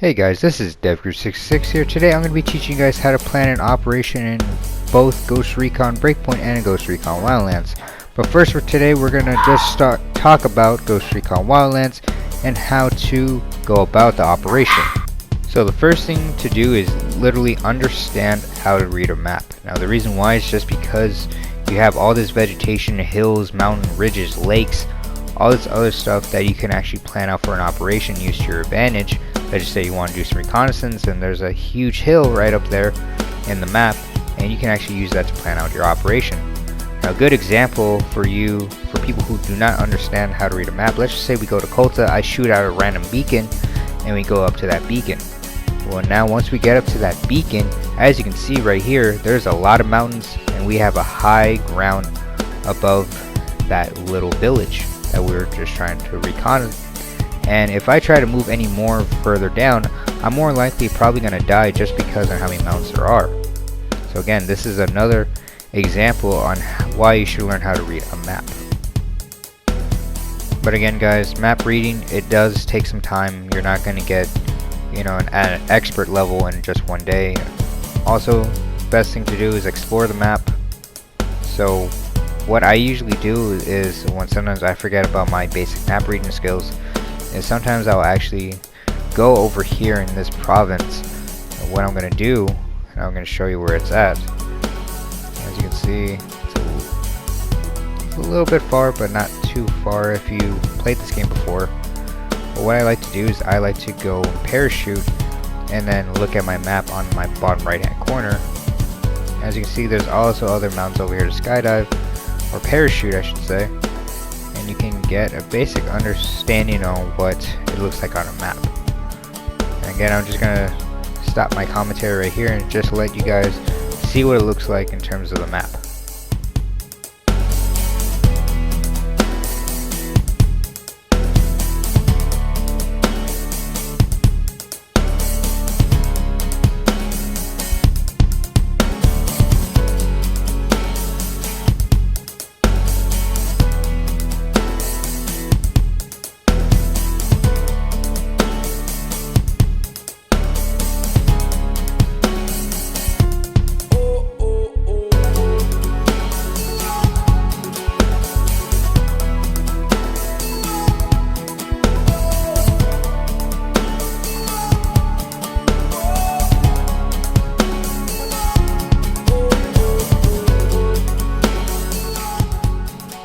Hey guys, this is DevGrew66 here. Today I'm going to be teaching you guys how to plan an operation in both Ghost Recon Breakpoint and Ghost Recon Wildlands. But first for today we're going to just talk about Ghost Recon Wildlands and how to go about the operation. So the first thing to do is literally understand how to read a map. Now the reason why is just because you have all this vegetation, hills, mountain ridges, lakes, all this other stuff that you can actually plan out for an operation, use to your advantage. Let's just say you want to do some reconnaissance and there's a huge hill right up there in the map, and you can actually use that to plan out your operation. Now a good example for people who do not understand how to read a map, let's just say we go to Colta, I shoot out a random beacon and we go up to that beacon. Well, now once we get up to that beacon, as you can see right here, there's a lot of mountains and we have a high ground above that little village that we're just trying to reconnaissance. And if I try to move any more further down, I'm more likely probably going to die just because of how many mountains there are. So again, this is another example on why you should learn how to read a map. But again guys, map reading, it does take some time. You're not going to get, an expert level in just one day. Also, best thing to do is explore the map. So what I usually do is, when sometimes I forget about my basic map reading skills, is sometimes I'll actually go over here in this province, and what I'm going to do, and I'm going to show you where it's at. As you can see, it's a little bit far, but not too far if you played this game before. But what I like to do is I like to go parachute and then look at my map on my bottom right hand corner. As you can see, there's also other mountains over here to skydive, or parachute I should say, and you can get a basic understanding on what it looks like on a map. And again, I'm just gonna stop my commentary right here and just let you guys see what it looks like in terms of the map.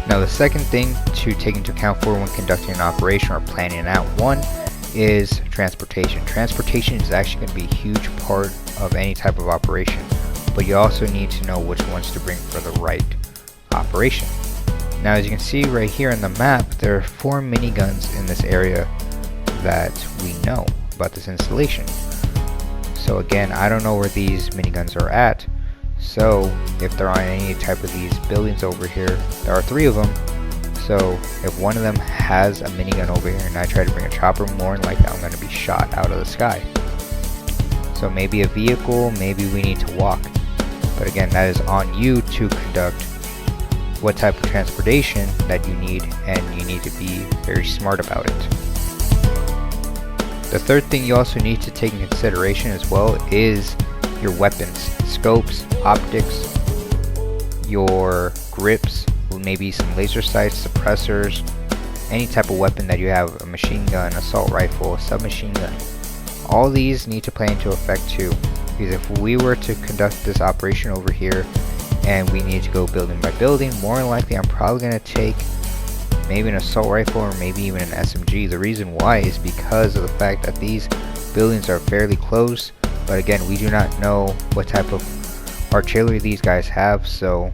Now the second thing to take into account for when conducting an operation or planning out one is transportation. Transportation is actually going to be a huge part of any type of operation, but you also need to know which ones to bring for the right operation. Now as you can see right here in the map, there are 4 miniguns in this area that we know about this installation. So again, I don't know where these miniguns are at. So if there aren't any type of these buildings over here, there are 3 of them. So if one of them has a minigun over here and I try to bring a chopper, more than likely I'm going to be shot out of the sky. So maybe a vehicle, maybe we need to walk. But again, that is on you to conduct what type of transportation that you need, and you need to be very smart about it. The third thing you also need to take in consideration as well is your weapons, scopes, optics, your grips, maybe some laser sights, suppressors, any type of weapon that you have, a machine gun, assault rifle, a submachine gun. All these need to play into effect too, because if we were to conduct this operation over here and we need to go building by building, more than likely I'm probably going to take maybe an assault rifle or maybe even an SMG. The reason why is because of the fact that these buildings are fairly close. But again, we do not know what type of artillery these guys have, so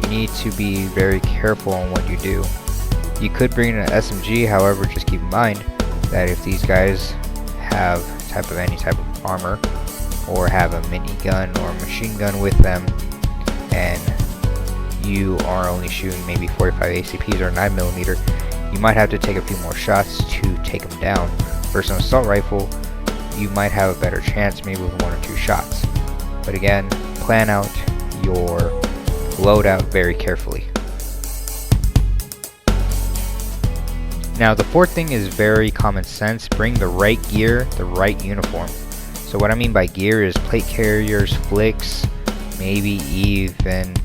you need to be very careful on what you do. You could bring in an SMG, however, just keep in mind that if these guys have any type of armor, or have a minigun or a machine gun with them, and you are only shooting maybe 45 ACPs or 9mm, you might have to take a few more shots to take them down. Versus an assault rifle, you might have a better chance maybe with 1 or 2 shots. But again, plan out your loadout very carefully. Now the fourth thing is very common sense. Bring the right gear, the right uniform. So what I mean by gear is plate carriers, flicks, maybe even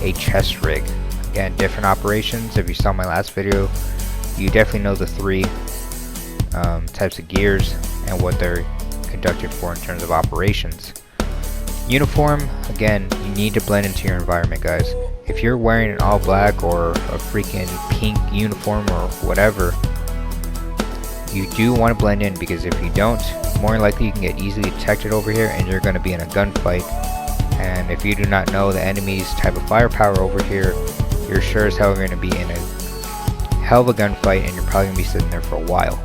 a chest rig. Again, different operations. If you saw my last video, you definitely know the three types of gears and what they're conducted for in terms of operations. Uniform, again, you need to blend into your environment, guys. If you're wearing an all black or a freaking pink uniform or whatever, you do want to blend in, because if you don't, more than likely you can get easily detected over here and you're going to be in a gunfight. And if you do not know the enemy's type of firepower over here, you're sure as hell going to be in a hell of a gunfight, and you're probably going to be sitting there for a while.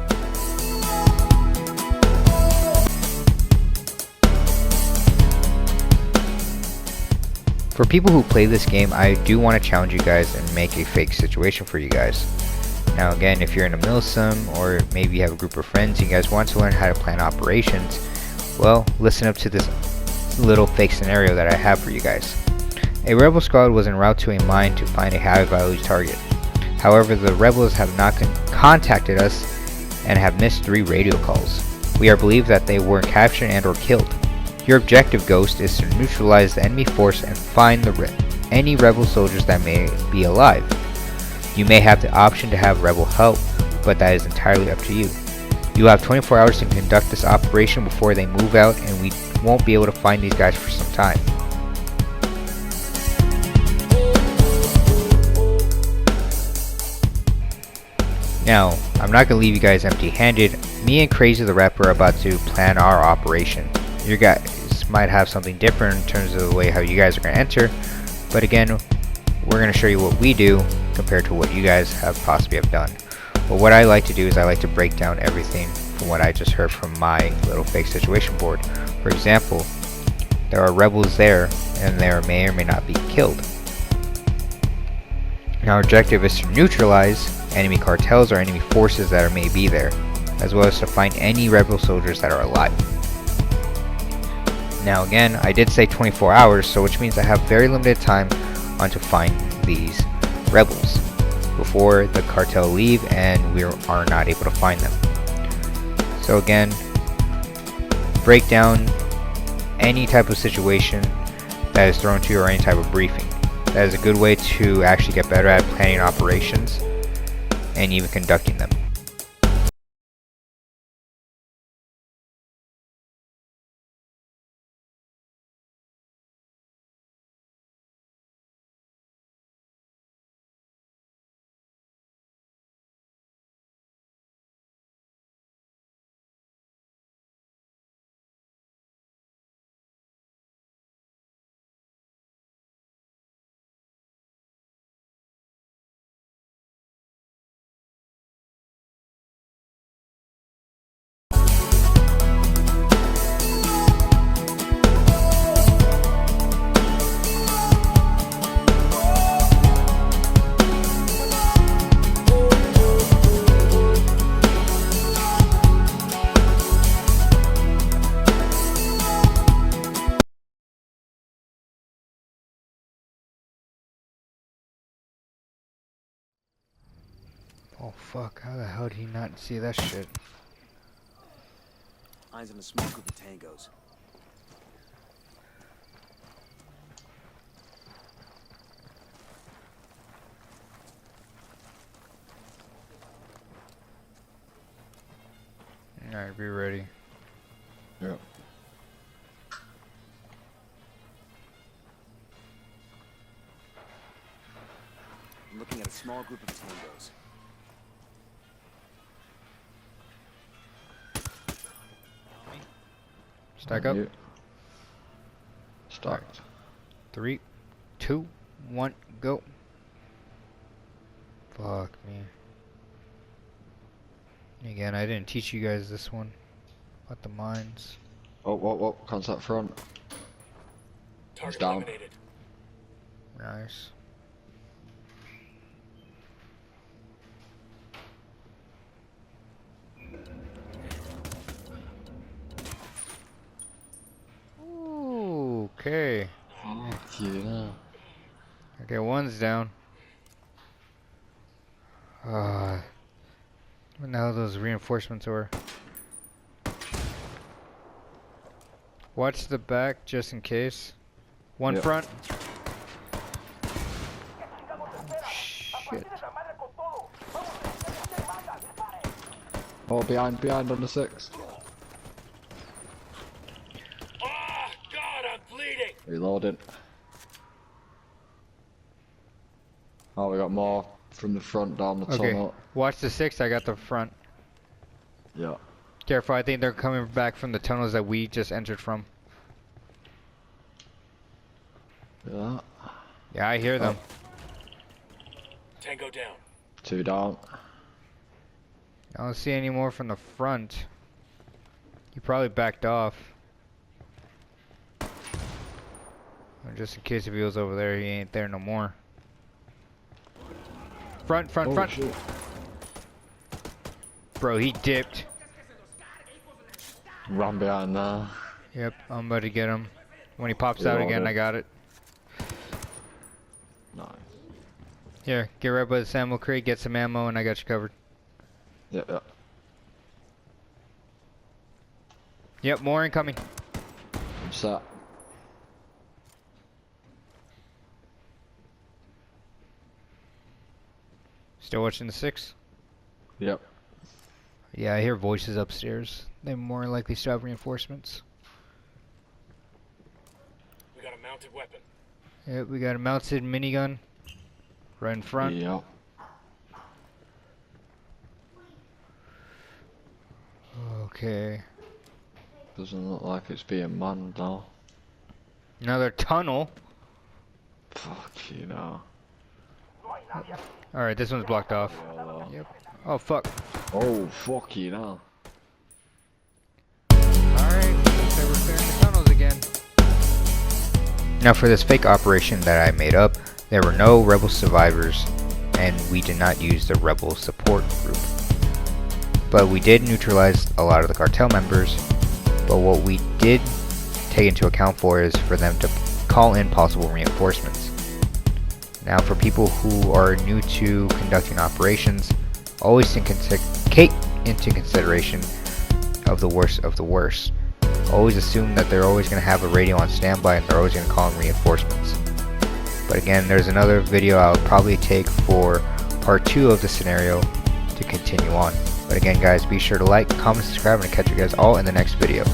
For people who play this game, I do want to challenge you guys and make a fake situation for you guys. Now again, if you're in a milsim, or maybe you have a group of friends, you guys want to learn how to plan operations, well, listen up to this little fake scenario that I have for you guys. A rebel squad was en route to a mine to find a high value target. However, the rebels have not contacted us and have missed 3 radio calls. We are believed that they were captured and or killed. Your objective, Ghost, is to neutralize the enemy force and find any rebel soldiers that may be alive. You may have the option to have rebel help, but that is entirely up to you. You have 24 hours to conduct this operation before they move out, and we won't be able to find these guys for some time. Now, I'm not going to leave you guys empty-handed. Me and Crazy the Rapper are about to plan our operation. You guys might have something different in terms of the way how you guys are going to enter, but again, we're going to show you what we do compared to what you guys have possibly have done. But what I like to do is I like to break down everything from what I just heard from my little fake situation board. For example, there are rebels there, and they may or may not be killed. And our objective is to neutralize enemy cartels or enemy forces that may be there, as well as to find any rebel soldiers that are alive. Now again, I did say 24 hours, so which means I have very limited time on to find these rebels before the cartel leave and we are not able to find them. So again, break down any type of situation that is thrown to you or any type of briefing. That is a good way to actually get better at planning operations and even conducting them. Oh fuck, how the hell did he not see that shit? Eyes on a small group of tangos. Alright, be ready. Yep. I'm looking at a small group of tangos. Stack up. Yep. Stacked. 3, 2, 1, go. Fuck me. Again, I didn't teach you guys this one. About the mines. Oh, contact front. He's down. Eliminated. Nice. Ooh, okay. Fuck yeah. Okay, one's down. What the hell those reinforcements were. Watch the back just in case. One Yep. front. Shit. Oh, behind on the 6. Oh, God, I'm bleeding! Reloading. Oh, we got more from the front down the Okay. tunnel. Watch the 6. I got the front. Yeah. Careful. I think they're coming back from the tunnels that we just entered from. Yeah. Yeah, I hear them. Tango down. 2 down. I don't see any more from the front. He probably backed off. Or just in case if he was over there, he ain't there no more. Front, front, Oh, front. shit. Bro, he dipped. Ran behind there. Yep, I'm about to get him. When he pops out again, Reloaded. I got it. Nice. Here, get right by the ammo crate, get some ammo, and I got you covered. Yeah. Yep, more incoming. I'm set. Still watching the 6? Yep. Yeah, I hear voices upstairs. They more likely still have reinforcements. We got a mounted weapon. Yep, we got a mounted minigun. Right in front. Yep. Okay. Doesn't look like it's being manned now. Another tunnel. Fuck you know. Alright, this one's blocked off. Yep. Oh, fuck. Oh, fuck you know. Alright, looks like we're clearing the tunnels again. Now for this fake operation that I made up, there were no rebel survivors, and we did not use the rebel support group. But we did neutralize a lot of the cartel members, but what we did take into account for is for them to call in possible reinforcements. Now for people who are new to conducting operations, always take into consideration of the worst of the worst. Always assume that they're always going to have a radio on standby and they're always going to call in reinforcements. But again, there's another video I'll probably take for part 2 of the scenario to continue on. But again guys, be sure to like, comment, subscribe, and I'll catch you guys all in the next video.